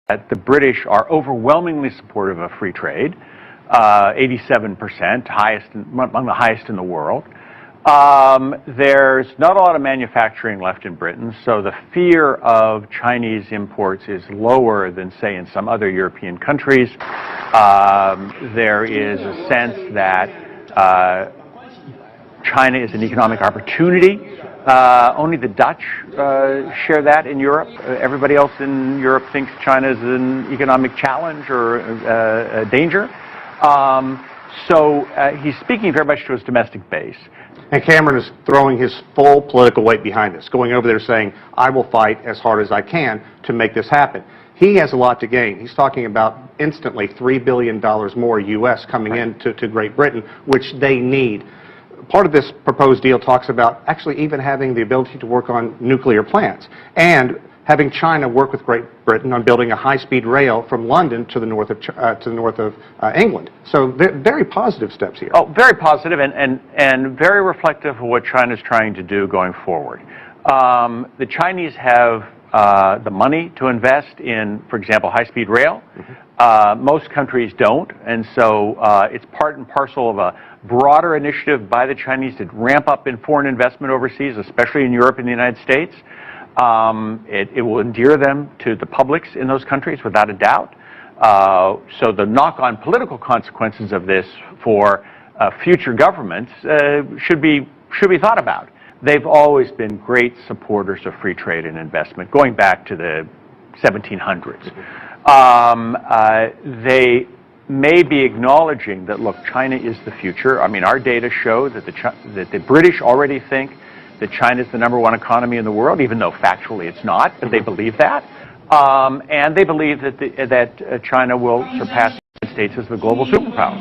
The British are overwhelmingly supportive of free trade, 87%, among the highest in the world. There's not a lot of manufacturing left in Britain, so the fear of Chinese imports is lower than, say, in some other European countries. There is a sense that China is an economic opportunity. Only the Dutch share that in Europe. Everybody else in Europe thinks China is an economic challenge or a danger. So he's speaking very much to his domestic base. And Cameron is throwing his full political weight behind this, going over there saying, I will fight as hard as I can to make this happen. He has a lot to gain. He's talking about instantly $3 billion more U.S. coming in to Great Britain, which they need. Part of this proposed deal talks about actually even having the ability to work on nuclear plants and having China work with Great Britain on building a high-speed rail from London to the north of England. So very positive steps here. Oh, very positive and very reflective of what China's trying to do going forward. The Chinese have the money to invest in, for example, high-speed rail. Most countries don't, and so it's part and parcel of a broader initiative by the Chinese to ramp up in foreign investment overseas, especially in Europe and the United States. It will endear them to the publics in those countries without a doubt. So the knock-on political consequences of this for future governments should be thought about. They've always been great supporters of free trade and investment, going back to the 1700s. They may be acknowledging that, look, China is the future. I mean, our data show that the British already think that China is the #1 economy in the world, even though factually it's not, but they believe that. And they believe that China will surpass the United States as the global superpower.